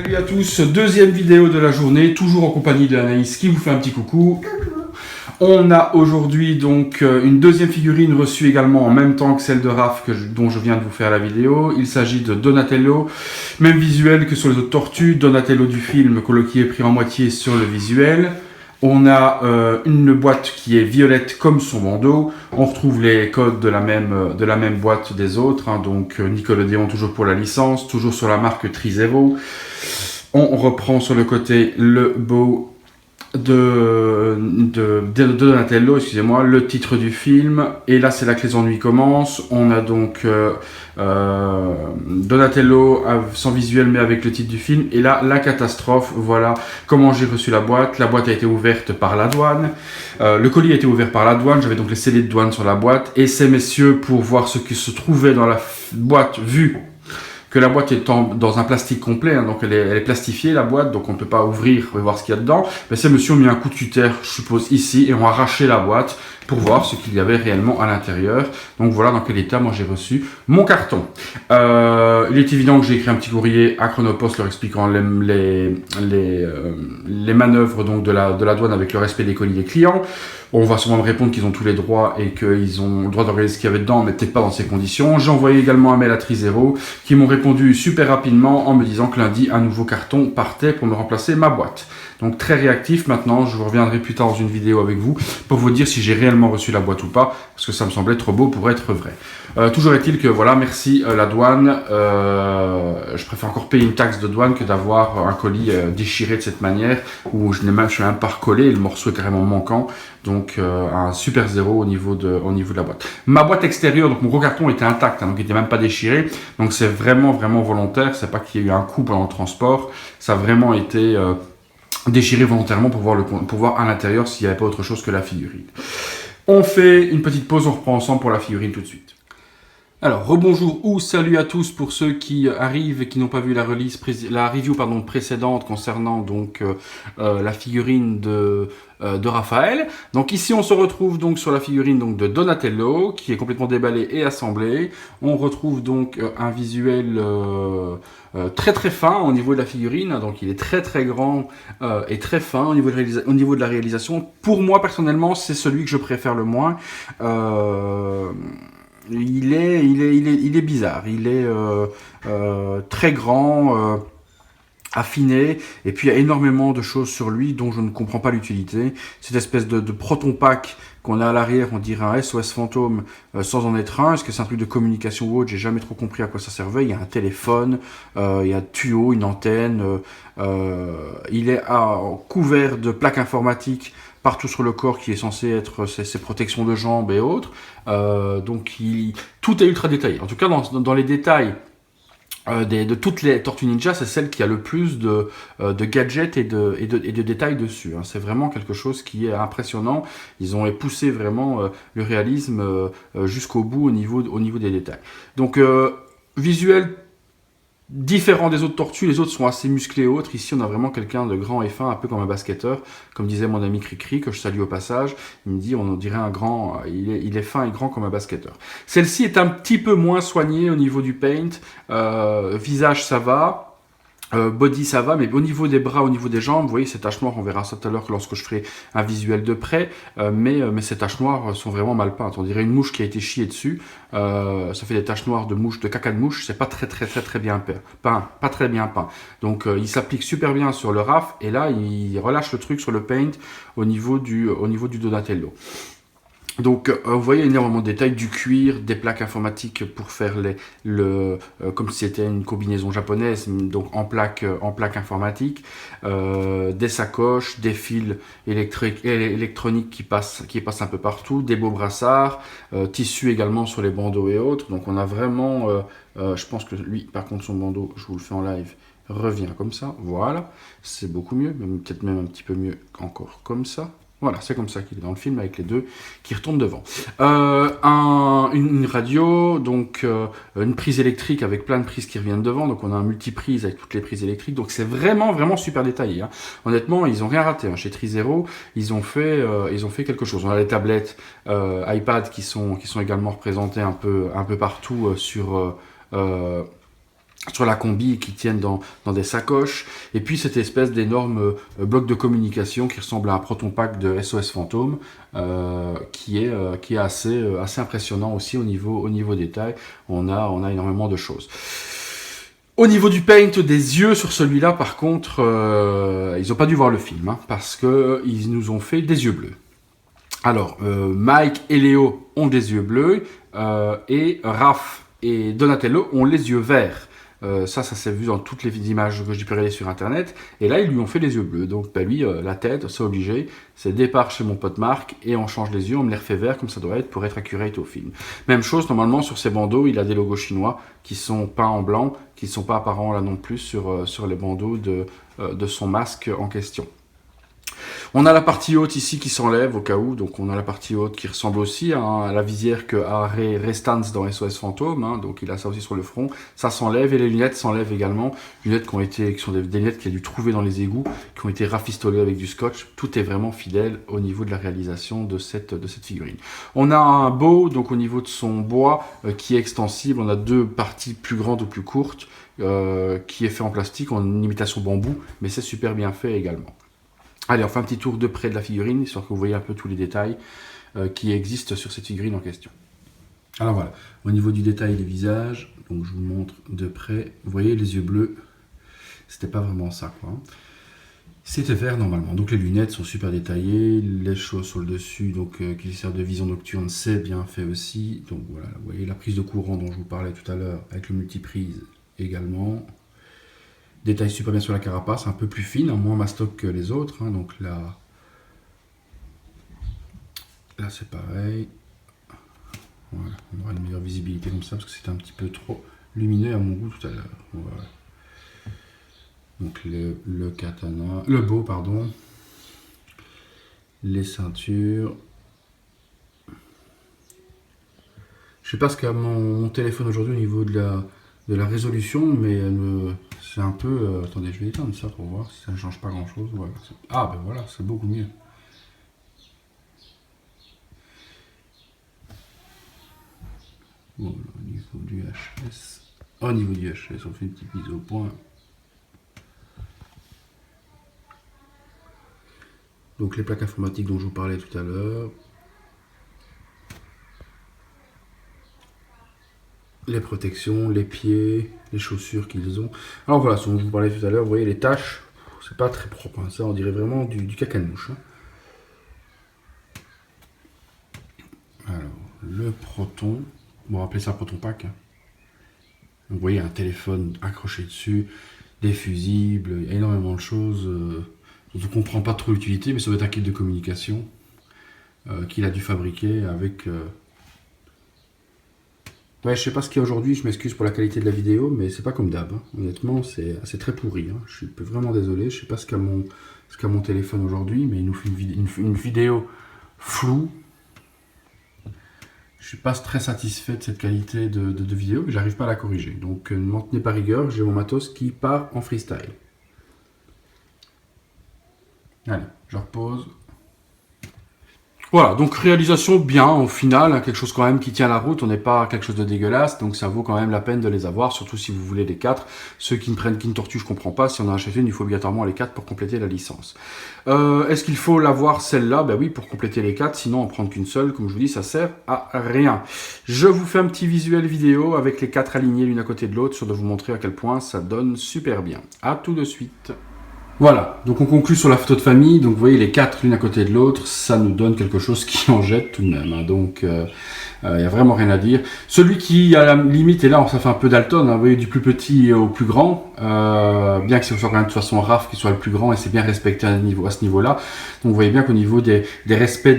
Salut à tous, deuxième vidéo de la journée, toujours en compagnie de Anaïs qui vous fait un petit coucou. On a aujourd'hui donc une deuxième figurine reçue également en même temps que celle de Raph dont je viens de vous faire la vidéo. Il s'agit de Donatello, même visuel que sur les autres tortues, Donatello du film qui est pris en moitié sur le visuel. On a une boîte qui est violette comme son bandeau. On retrouve les codes de la même boîte des autres. Donc Nickelodeon toujours pour la licence, toujours sur la marque Trizero. On reprend sur le côté le beau de Donatello, excusez-moi, le titre du film. Et là, c'est là que les ennuis commencent. On a donc Donatello sans visuel mais avec le titre du film. Et là, la catastrophe. Voilà comment j'ai reçu la boîte. La boîte a été ouverte par la douane. Le colis a été ouvert par la douane. J'avais donc les scellés de douane sur la boîte. Et ces messieurs, pour voir ce qui se trouvait dans la boîte, vu que la boîte est dans un plastique complet, hein, donc elle est plastifiée la boîte, donc on ne peut pas ouvrir et voir ce qu'il y a dedans. Mais ces messieurs ont mis un coup de cutter, je suppose, ici, et ont arraché la boîte pour voir ce qu'il y avait réellement à l'intérieur. Donc voilà dans quel état moi j'ai reçu mon carton. Il est évident que j'ai écrit un petit courrier à Chronopost leur expliquant les manœuvres donc de la douane avec le respect des colis des clients. On va sûrement me répondre qu'ils ont tous les droits et qu'ils ont le droit de regarder ce qu'il y avait dedans, mais peut-être pas dans ces conditions. J'ai envoyé également un mail à Trizero qui m'ont répondu super rapidement en me disant que lundi, un nouveau carton partait pour me remplacer ma boîte. Donc très réactif maintenant, je vous reviendrai plus tard dans une vidéo avec vous pour vous dire si j'ai réellement reçu la boîte ou pas, parce que ça me semblait trop beau pour être vrai. Toujours est-il que voilà, merci la douane, je préfère encore payer une taxe de douane que d'avoir un colis déchiré de cette manière, où je suis même pas recollé, le morceau est carrément manquant, donc un super zéro au niveau de la boîte. Ma boîte extérieure, donc mon gros carton était intact, hein, donc il n'était même pas déchiré, donc c'est vraiment volontaire, c'est pas qu'il y a eu un coup pendant le transport, ça a vraiment été déchiré volontairement pour voir à l'intérieur s'il n'y avait pas autre chose que la figurine. On fait une petite pause, on reprend ensemble pour la figurine tout de suite. Alors, rebonjour ou salut à tous pour ceux qui arrivent et qui n'ont pas vu la review précédente concernant donc la figurine de Raphaël. Donc ici on se retrouve donc sur la figurine donc de Donatello qui est complètement déballée et assemblée. On retrouve donc un visuel très très fin au niveau de la figurine, donc il est très grand et très fin au niveau de la réalisation. Pour moi personnellement c'est celui que je préfère le moins. Il est bizarre, il est très grand, affiné, et puis il y a énormément de choses sur lui dont je ne comprends pas l'utilité. Cette espèce de proton pack qu'on a à l'arrière, on dirait un SOS fantôme sans en être un. Est-ce que c'est un truc de communication ou autre? J'ai jamais trop compris à quoi ça servait. Il y a un téléphone, il y a un tuyau, une antenne, il est couvert de plaques informatiques partout sur le corps qui est censé être ses protections de jambes et autres. Donc tout est ultra détaillé. En tout cas, dans les détails de toutes les Tortues Ninja, c'est celle qui a le plus de gadgets et de détails dessus. Hein. C'est vraiment quelque chose qui est impressionnant. Ils ont poussé vraiment le réalisme jusqu'au bout au niveau des détails. Donc visuel différent des autres tortues, les autres sont assez musclés et autres. Ici, on a vraiment quelqu'un de grand et fin, un peu comme un basketteur. Comme disait mon ami Cricri, que je salue au passage, il me dit, on dirait un grand, il est fin et grand comme un basketteur. Celle-ci est un petit peu moins soignée au niveau du paint. Visage, ça va. Body ça va, mais au niveau des bras, au niveau des jambes, vous voyez ces taches noires, on verra ça tout à l'heure lorsque je ferai un visuel de près, mais ces taches noires sont vraiment mal peintes, on dirait une mouche qui a été chiée dessus, ça fait des taches noires de caca de mouche, c'est pas très bien peint, pas très bien peint, donc il s'applique super bien sur le Raph, et là il relâche le truc sur le paint au niveau du Donatello. Donc, vous voyez énormément de détails, du cuir, des plaques informatiques pour faire comme si c'était une combinaison japonaise, donc en plaques informatiques, des sacoches, des fils électroniques qui passent un peu partout, des beaux brassards, tissus également sur les bandeaux et autres. Donc, on a vraiment, je pense que lui, par contre, son bandeau, je vous le fais en live, revient comme ça. Voilà, c'est beaucoup mieux, peut-être même un petit peu mieux encore comme ça. Voilà, c'est comme ça qu'il est dans le film avec les deux qui retournent devant. Une radio, donc une prise électrique avec plein de prises qui reviennent devant. Donc on a un multiprise avec toutes les prises électriques. Donc c'est vraiment super détaillé. Hein. Honnêtement, ils ont rien raté. Hein. Chez Trizero, ils ont fait quelque chose. On a les tablettes iPad qui sont également représentées un peu partout sur sur la combi qui tiennent dans des sacoches. Et puis cette espèce d'énorme bloc de communication qui ressemble à un Proton Pack de SOS Fantôme, qui est assez impressionnant aussi au niveau détail. On a énormément de choses. Au niveau du paint des yeux sur celui-là, par contre, ils n'ont pas dû voir le film, hein, parce qu'ils nous ont fait des yeux bleus. Alors, Mike et Léo ont des yeux bleus, et Raph et Donatello ont les yeux verts. Ça s'est vu dans toutes les images que j'ai pu regarder sur internet. Et là, ils lui ont fait les yeux bleus. Donc, lui, la tête, c'est obligé. C'est départ chez mon pote Marc et on change les yeux, on me les refait verts comme ça doit être pour être accurate au film. Même chose, normalement, sur ses bandeaux, il a des logos chinois qui sont peints en blanc, qui ne sont pas apparents là non plus sur les bandeaux de son masque en question. On a la partie haute ici qui s'enlève au cas où, donc on a la partie haute qui ressemble aussi à la visière que a Ray Restans dans SOS Fantôme, hein, donc il a ça aussi sur le front, ça s'enlève et les lunettes s'enlèvent également, lunettes qui sont des lunettes qu'il a dû trouver dans les égouts, qui ont été rafistolées avec du scotch, tout est vraiment fidèle au niveau de la réalisation de cette figurine. On a un bow, donc au niveau de son bois, qui est extensible, on a deux parties plus grandes ou plus courtes, qui est fait en plastique, en imitation bambou, mais c'est super bien fait également. Allez, on fait un petit tour de près de la figurine, histoire que vous voyez un peu tous les détails qui existent sur cette figurine en question. Alors voilà, au niveau du détail des visages, donc je vous montre de près, vous voyez les yeux bleus, c'était pas vraiment ça quoi. C'était vert normalement, donc les lunettes sont super détaillées, les choses sur le dessus, donc qui servent de vision nocturne, c'est bien fait aussi. Donc voilà, vous voyez la prise de courant dont je vous parlais tout à l'heure, avec le multiprise également. Détail super bien sur la carapace, un peu plus fine, hein, moins mastoc que les autres. Hein, donc là c'est pareil. Voilà, on aura une meilleure visibilité comme ça parce que c'était un petit peu trop lumineux à mon goût tout à l'heure. Voilà. Donc le katana, le bow pardon, les ceintures. Je sais pas ce qu'a mon téléphone aujourd'hui au niveau de la résolution, mais c'est un peu... attendez, je vais éteindre ça pour voir si ça ne change pas grand chose. Voilà. Ah ben voilà, c'est beaucoup mieux. Bon, au niveau du HS, on fait une petite mise au point. Donc les plaques informatiques dont je vous parlais tout à l'heure. Les protections, les pieds, les chaussures qu'ils ont. Alors voilà, ce dont je vous parlais tout à l'heure, vous voyez les taches, c'est pas très propre, hein. Ça on dirait vraiment du caca de mouche. Hein. Alors, le proton, on va appeler ça proton pack. Hein. Vous voyez un téléphone accroché dessus, des fusibles, il y a énormément de choses dont on ne comprend pas trop l'utilité, mais ça doit être un kit de communication qu'il a dû fabriquer avec... Ouais, je sais pas ce qu'il y a aujourd'hui, je m'excuse pour la qualité de la vidéo, mais c'est pas comme d'hab. Hein. Honnêtement, c'est très pourri. Hein. Je suis vraiment désolé, je sais pas ce qu'a mon téléphone aujourd'hui, mais il nous fait une vidéo floue. Je suis pas très satisfait de cette qualité de vidéo, mais j'arrive pas à la corriger. Donc ne m'en tenez pas rigueur, j'ai mon matos qui part en freestyle. Allez, je repose. Voilà, donc réalisation bien au final, hein, quelque chose quand même qui tient la route, on n'est pas quelque chose de dégueulasse, donc ça vaut quand même la peine de les avoir, surtout si vous voulez les 4. Ceux qui ne prennent qu'une tortue, je comprends pas, si on a acheté une, il faut obligatoirement les 4 pour compléter la licence. Est-ce qu'il faut l'avoir celle-là? Ben oui, pour compléter les 4, sinon en prendre qu'une seule, comme je vous dis, ça sert à rien. Je vous fais un petit visuel vidéo avec les 4 alignés l'une à côté de l'autre, sur de vous montrer à quel point ça donne super bien. À tout de suite. Voilà, donc on conclut sur la photo de famille, donc vous voyez les 4 l'une à côté de l'autre, ça nous donne quelque chose qui en jette tout de même, hein. Donc il n'y a vraiment rien à dire. Celui qui à la limite, et là ça fait un peu Dalton, hein, vous voyez du plus petit au plus grand, bien que ce soit quand même de toute façon Raph qui soit le plus grand et c'est bien respecté à ce niveau-là, donc vous voyez bien qu'au niveau des respects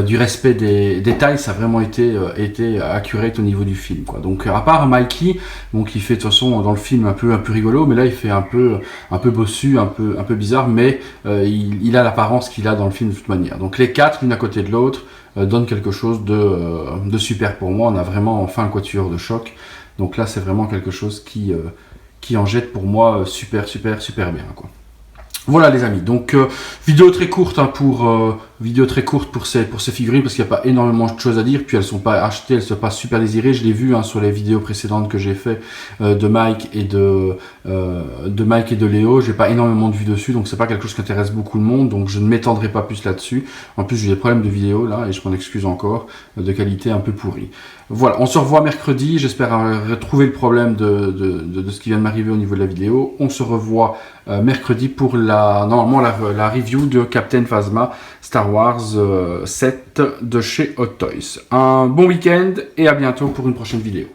du respect des détails, ça a vraiment été accurate au niveau du film, quoi. Donc à part Mikey, donc il fait de toute façon dans le film un peu rigolo, mais là il fait un peu bossu, un peu bizarre, mais il a l'apparence qu'il a dans le film de toute manière. Donc les 4 l'une à côté de l'autre donnent quelque chose de super pour moi. On a vraiment enfin un quatuor de choc. Donc là c'est vraiment quelque chose qui en jette pour moi super bien, quoi. Voilà les amis, donc vidéo très courte hein, vidéo très courte pour ces figurines parce qu'il n'y a pas énormément de choses à dire, puis elles sont pas achetées, elles sont pas super désirées. Je l'ai vu hein, sur les vidéos précédentes que j'ai fait de Mike et de Léo. J'ai pas énormément de vues dessus, donc c'est pas quelque chose qui intéresse beaucoup le monde, donc je ne m'étendrai pas plus là-dessus. En plus j'ai des problèmes de vidéo là et je m'en excuse encore, de qualité un peu pourrie. Voilà, on se revoit mercredi. J'espère retrouver le problème de ce qui vient de m'arriver au niveau de la vidéo. On se revoit mercredi pour normalement la review de Captain Phasma Star Wars 7 de chez Hot Toys. Un bon week-end et à bientôt pour une prochaine vidéo.